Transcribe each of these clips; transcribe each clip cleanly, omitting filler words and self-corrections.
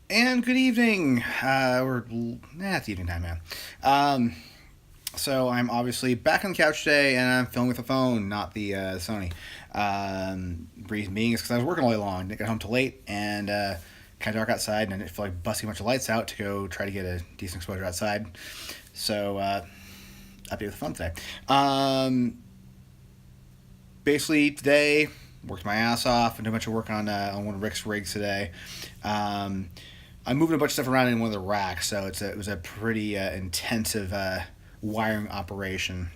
And good evening. It's evening time, man. Um, so I'm obviously back on the couch today, and I'm filming with a phone, not the Sony. Reason being is because I was working all day long. Didn't get home till late, and kind of dark outside, and I didn't feel like busting a bunch of lights out to go try to get a decent exposure outside. So I'll be with the phone today. Basically today worked my ass off and did a bunch of work on one of Rick's rigs today. Um, I'm moving a bunch of stuff around in one of the racks, so it was a pretty intensive wiring operation.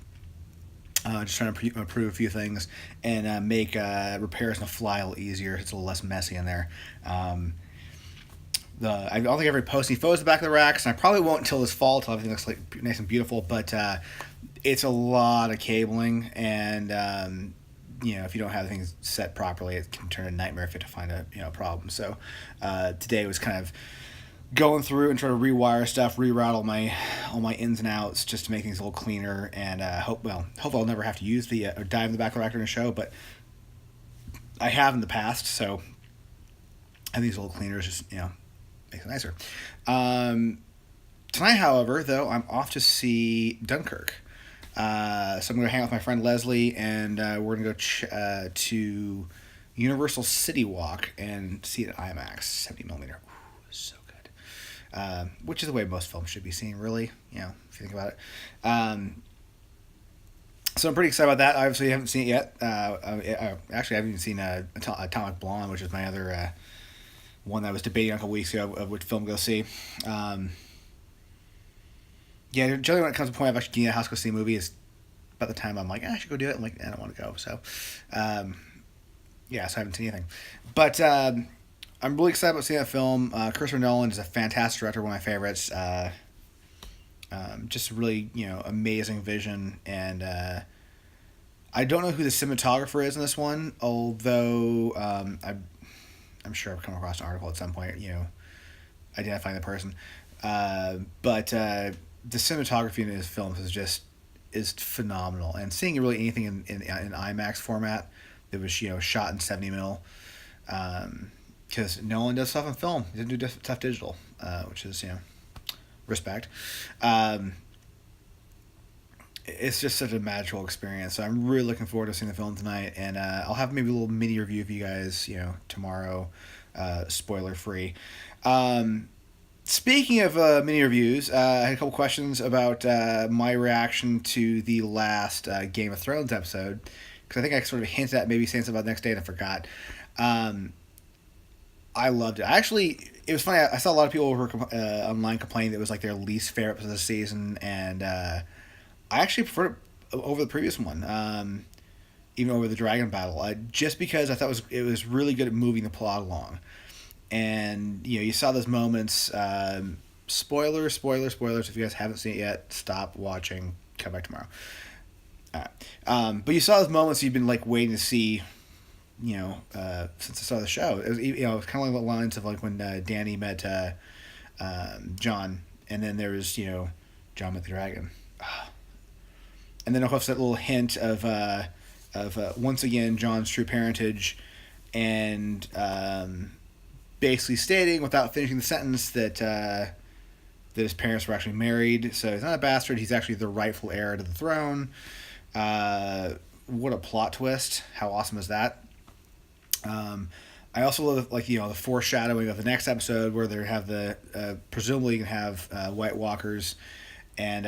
Just trying to improve a few things and make repairs on the fly a little easier. It's a little less messy in there. I don't think I've ever posted any photos of the back of the racks, and I probably won't until this fall, until everything looks like nice and beautiful. But it's a lot of cabling, and if you don't have things set properly, it can turn a nightmare if you have to find a problem. So today was kind of going through and trying to rewire stuff, reroute all my ins and outs just to make things a little cleaner, and hopefully I'll never have to use the or dive in the back of the rack during a show, but I have in the past, so having these little cleaners just makes it nicer. Um, Tonight, however, though, I'm off to see Dunkirk. So I'm going to hang out with my friend Leslie, and we're going to to Universal City Walk and see it at IMAX, 70 millimeter. Ooh, so good. Which is the way most films should be seen, really. If you think about it. So I'm pretty excited about that. Obviously, I haven't seen it yet. Actually, I haven't even seen Atomic Blonde, which is my other one that I was debating a couple weeks ago of which film to go see. Um, yeah, generally when it comes to the point of actually getting a house to go see a movie is about the time I'm like, I should go do it. I'm like, I don't want to go. So, um, yeah, so I haven't seen anything. But I'm really excited about seeing that film. Christopher Nolan is a fantastic director, one of my favorites. Just really, amazing vision. And I don't know who the cinematographer is in this one, although I'm sure I've come across an article at some point, identifying the person. But the cinematography in his films is phenomenal, and seeing really anything in IMAX format that was shot in 70 mil, because Nolan does stuff in film. He didn't do stuff digital, which is respect. Um, it's just such a magical experience. So I'm really looking forward to seeing the film tonight, and I'll have maybe a little mini review for you guys, tomorrow, spoiler free. Um, Speaking of mini reviews, I had a couple questions about my reaction to the last Game of Thrones episode, because I think I sort of hinted at maybe saying something about the next day and I forgot. Um, I loved it. It was funny. I saw a lot of people who were online complaining that it was like their least favorite episode of the season, and I actually preferred it over the previous one, even over the dragon battle, just because I thought it was really good at moving the plot along. And you saw those moments. Spoilers. If you guys haven't seen it yet, stop watching. Come back tomorrow. All right. But you saw those moments you've been like waiting to see. Since I saw the show, it was it was kind of like the lines of like when Danny met John, and then there was John met the dragon, and then of course that little hint of once again John's true parentage, and basically stating without finishing the sentence that his parents were actually married. So he's not a bastard. He's actually the rightful heir to the throne. What a plot twist! How awesome is that? Um, I also love the foreshadowing of the next episode where they have the presumably you can have White Walkers and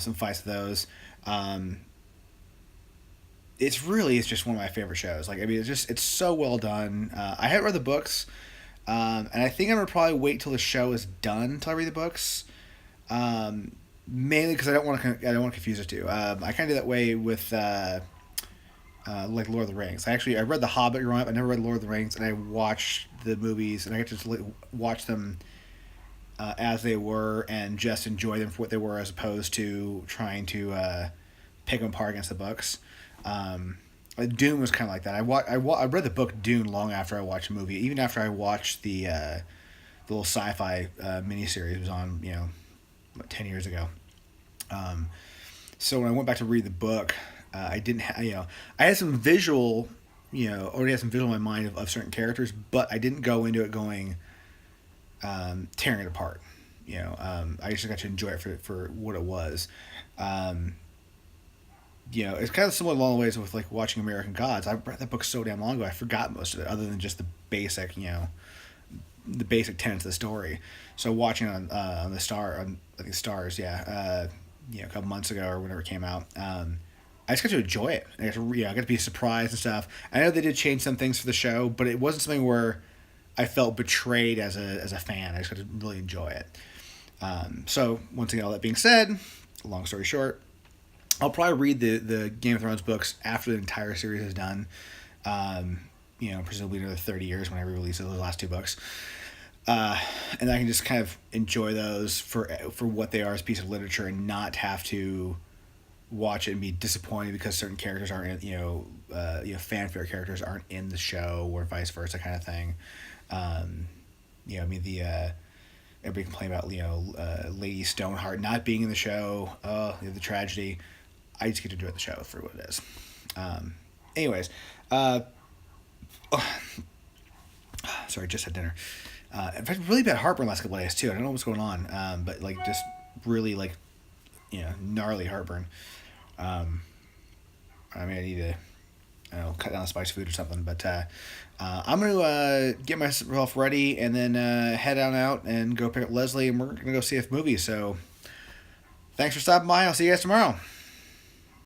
some fights of those. Um, it's just one of my favorite shows. Like I mean, it's so well done. I haven't read the books, and I think I'm gonna probably wait till the show is done until I read the books. Mainly because I don't want to confuse the two. I kind of do that way with like Lord of the Rings. I read The Hobbit growing up. I never read Lord of the Rings, and I watched the movies, and I get to just watch them as they were and just enjoy them for what they were, as opposed to trying to pick them apart against the books. Um, Dune was kind of like that. I read the book Dune long after I watched the movie, even after I watched the little sci-fi miniseries it was on, 10 years ago. Um, so when I went back to read the book, I didn't, I had some already had some visual in my mind of certain characters, but I didn't go into it going, tearing it apart. I just got to enjoy it for what it was. Um, it's kind of similar along the ways with like watching American Gods. I read that book so damn long ago, I forgot most of it, other than just the basic, the basic tenets of the story. So watching on the Star, on I think Stars, yeah, a couple months ago or whenever it came out. I just got to enjoy it. I got to be surprised and stuff. I know they did change some things for the show, but it wasn't something where I felt betrayed as a fan. I just got to really enjoy it. So once again, all that being said, long story short, I'll probably read the Game of Thrones books after the entire series is done. Presumably another 30 years when I re-release those last two books. And I can just kind of enjoy those for what they are as a piece of literature, and not have to watch it and be disappointed because certain characters aren't fanfare characters aren't in the show, or vice versa, kind of thing. Everybody complain about Lady Stoneheart not being in the show. The tragedy. I just get to enjoy the show for what it is. Anyways, sorry, just had dinner. In fact, really bad heartburn last couple of days too. I don't know what's going on, but like just really gnarly heartburn. I need to, cut down the spicy food or something. But I'm gonna get myself ready and then head on out and go pick up Leslie, and we're gonna go see a movie. So thanks for stopping by. I'll see you guys tomorrow.